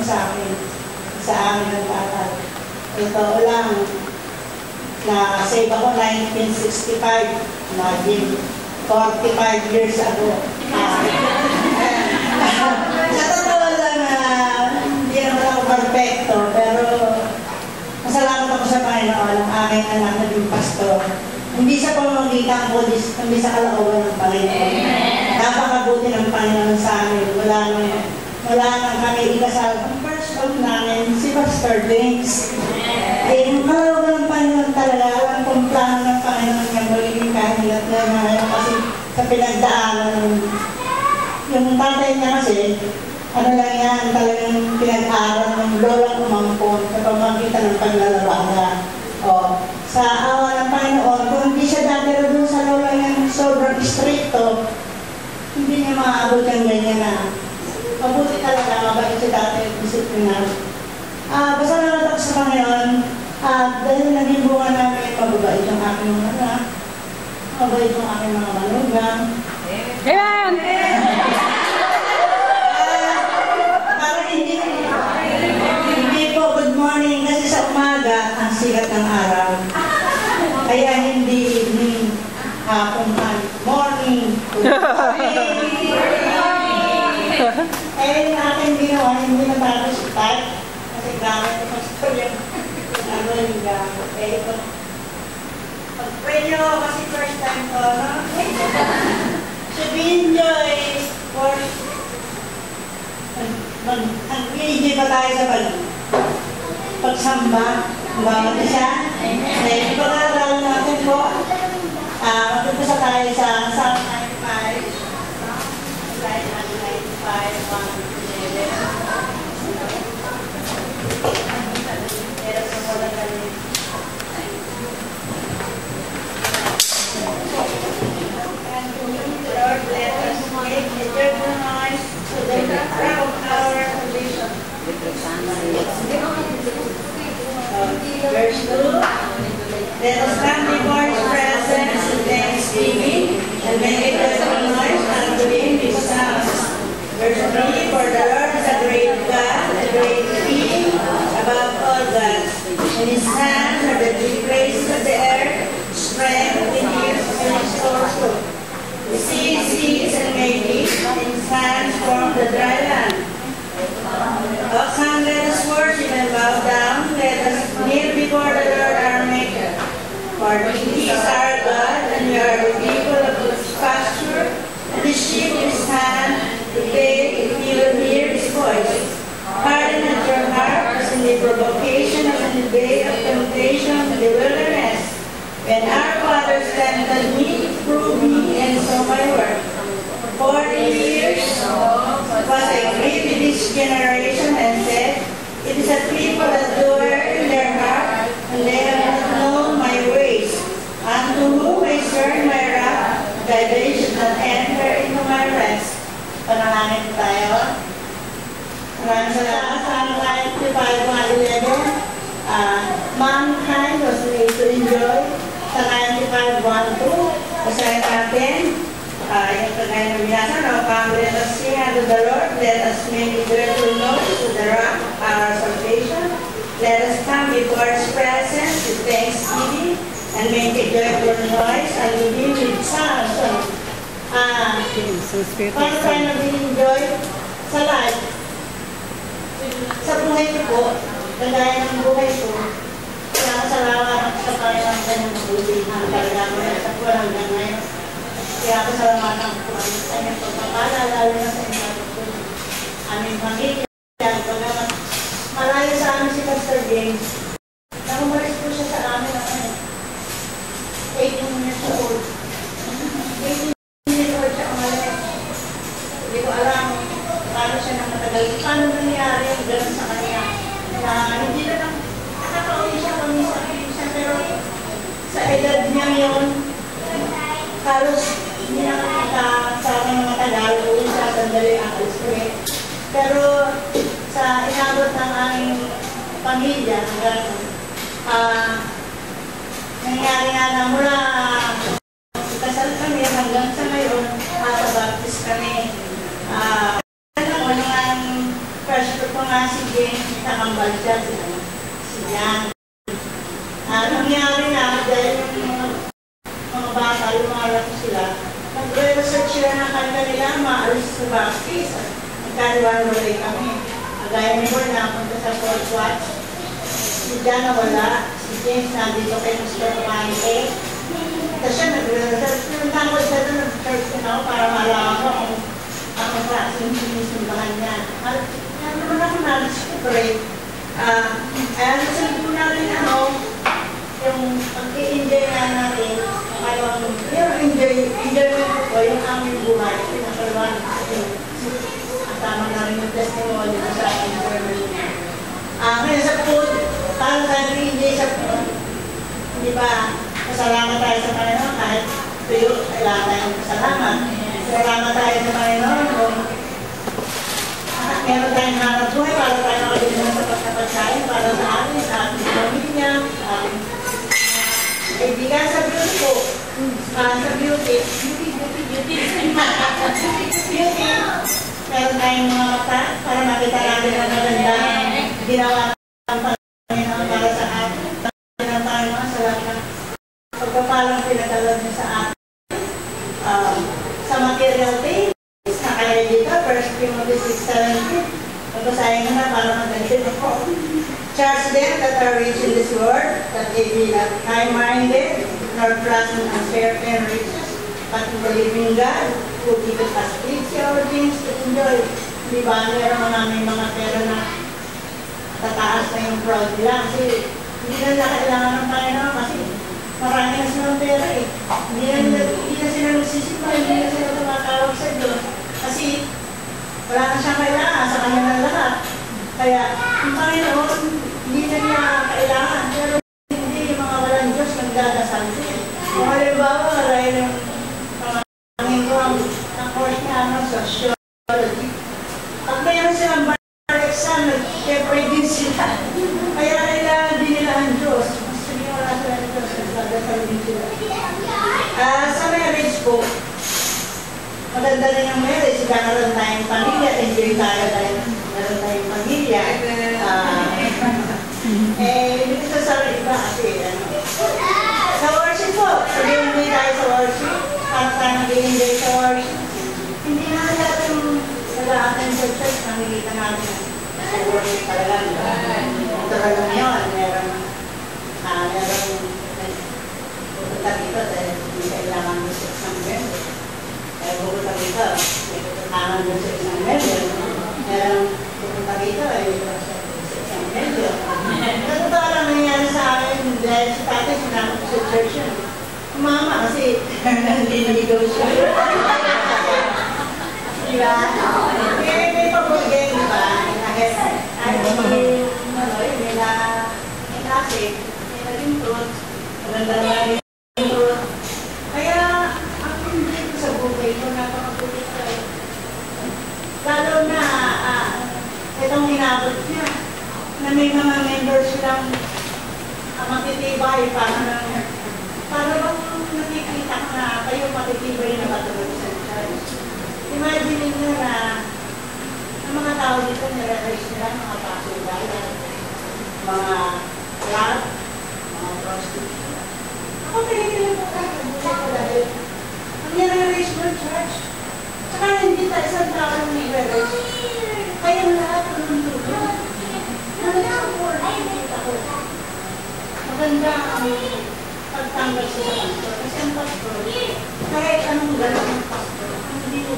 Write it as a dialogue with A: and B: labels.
A: sa akin, sa amin ng tatay. Ito lang, na-save ako 1965, imagine, 45 years ago. Sa totoo lang, hindi naman ako perfecto, pero masalamat ako sa Panginoon, ang aking anak naging pastor. Hindi sa pamamagitan ko, hindi sa kalooban ng Panginoon. Napakabuti ng Panginoon sa amin. Wala nang kami ikasal. Ang first love namin, si Pastor James. Yung kalooban ng Panginoon talaga, alam kong plano ng Panginoon niya magiging kahilat na ngayon kasi sa pinagdaanan. Yung tatay niya kasi, ano lang yan, talagang pinag-aaral ng lolang umampon sa pamamagitan ng paglalaba niya. Sa awa ng Panginoon, kung hindi siya dati doon sa lola niya sobrang stricto, hindi niya maaabot yung ganyan na. Mabuti talaga, mabait siya dati, disiplinar. Basta naman ako sa Panginoon, dahil naging bunga namin, mababait yung aking mga anak, mababait yung aking mga manugang.
B: Amen!
A: Parang hindi po good morning kasi sa umaga, ang sikat ng araw. Kaya hindi evening, hapon man, morning, yung aking ginawa, hindi natapos itat. Kasi gamit ko sa yung ano yung gamit. Ito. Pag-pray nyo kasi first time ko, no? Should we enjoy for mag-enjoy pa tayo sa pagsamba. Bawat isa. Dahil pag-aaral natin po, magpapasa tayo sa Psalm 95. Slide 95, 1-11. Lord, let us make a joyful noise to the rock of our salvation. Verse 2. Let us come before His presence in thanksgiving and make a joyful noise unto Him with songs. Verse 3. For the Lord is a great God, a great King, above all gods. In His hands are the deep places of the earth, strength in His source. The sea sees and made it, in His hands formed the dry land. O come, let us worship and bow down, let us kneel before the Lord our Maker. For He is our God, and we are the people of His pasture, and the sheep of His hand. Today, if you will hear His voice, harden not your heart as in the provocation as in the day of temptation in the wilderness. When our fathers tempted me, proved me, and saw my work. 40 years was I grieved with this generation and said, it is a people that do err in their heart, and they have not known my ways. Unto whom I turn my wrath, that they should not enter into my rest. Panalangin tayo. Maraming salamat sa Psalm 95:11. Mankind was made to enjoy. Sa 95:1-2, basahin natin. Yung kagaya ng binasa, no? Come, let us sing unto the Lord. Let us make a joyful noise to the rock of our salvation. Let us come before His presence with thanksgiving and make a joyful noise unto Him with songs. Paano tayo nag-enjoy sa life? Sa buhay ko po, kagaya ng buhay ko, kaya salamat sa Panginoon sa inyong mabulihan. Talaga ko na sa buwan hanggang ngayon. Kaya ako salamatan ko sa inyong pagpapala, lalo na sa inyong aming pamilya. Malayo sa amin si Pastor James. Nakumalis po siya sa amin ako 18 years old. 18 years old siya umalis. Hindi ko alam paano siya nang matagal. Paano nangyari yung gano'n sa kanya? Na hindi na lang nakakauwi siya paminsan, pero sa edad niya yun, halos hindi na nakita sa aking mga tagal, uwi siya sandali ang alis ko eh. Pero sa inabot ng aming pamilya, nangyari nga na mula kasal kami hanggang sa ngayon, baptist kami. Ano ang first ko nga si tambal siya, si Jan. Nangyari na, dahil yung mga bata, lumalaki sila, nagre-research sila ng kanila, maalis sa Baptist. Nagkaliwan-walay kami. Agaya ni Moore, napunta sa Fort Watts. Si Jan nawala, si James nandito kay Mr. Pamante. Kasi siya nagre-research. Pinuntahan ko siya doon, nag-search ko na ako para malaman ko kung ang klaseng sinisimbahan niya. Kaya naman ako na-discover. Sabi ko natin yung pag-i-enjoy na natin, yung enjoyment ko, yung aming buhay, pinakalawan natin. At tama na rin yung testimony ko sa enjoyment. Ngayon sa food, paano tayo nag-enjoy sa food? Di ba, masalamat tayo sa Panginoon kahit tuyo, kailangan tayong masalamat. Salamat tayo sa Panginoon kung meron tayong hanap buhay para tayo makalimutan sa pagkapagsayin para sa atin, sa ating pamilya, sa ating kaibigan sa beauty ko. Sa beauty. Meron tayong mga mata para makita natin ang maganda ginawa ng Panginoon para sa atin. Pagkakalang tayo mga salamat. Pagkapalang pinadalad niya sa atin. Sa material things, nakalagay dito, 1 Timothy 6:17. Pagpasahin ko na para magalit ako. Charge them that are rich in this world, that they be not high-minded, nor pleasant and fair and riches, but in the living God, who giveth us spiritual things to enjoy. Di ba, meron namin mga pera na tataas na yung proud nila. Kasi hindi na kailangan ng Panginoon kasi marami na silang pera eh. Hindi na sila nagsisimba, hindi na sila tumatawag sa Diyos. Kasi wala na siyang kailangan sa kanya ng lahat. Kaya yung Panginoon, hindi na niya kailangan. Pero hindi yung mga walang Diyos nagdadasal siya. Kung halimbawa, dahil yung Panginoon, ang course niya, sociology. Pag mayroon silang bar exam, nag-prepare din sila. Kaya kailangan din nila ang Diyos. Gusto niya wala sila ng Diyos, nagdadasal din sila. Sa marriage po, maganda rin yung marriage. Meron tayong pamilya, enjoy tayo dahil meron tayong pamilya. Hindi ko sasabi iba kasi sa worship po, sabihin mo tayo sa worship, para tayo mag-enjoy sa worship. Hindi na lahat yung nag-a-attend sa church, nakikita namin sa worship talaga. Ito lang yun, meron pupunta dito dahil hindi kailangan mo sa isang member. Kaya pupunta dito, may kailangan mo sa isang member. Meron pupunta dito, sa isang member. Totoo lang nangyari sa akin dahil si tatay sinama ko sa church yun. Mama kasi naliligaw siya. Diba? May pabugay, diba? May klase, may naging fruit, maganda na naging fruit. Kaya, ang hindi ko sa buhay ko, napakabulit ko. Lalo na, itong hinabot niya, na may mga members silang matitibay, para bang nakikita ko na kayo matitibay na matulog sa church. Imagine nyo na ang mga tao dito nire-raise nila mga pasubay, mga club, mga prostitute. Ako pinigil mo ko dahil ang nire-raise mo church. Saka hindi tayo isang tao ng nire-raise. Kayong lahat ang nandulog. Nag-support nakikita ko. Maganda ang pagtanggap sa pastor. Kasi ang pastor, kahit anong gano'n ng pastor, hindi ko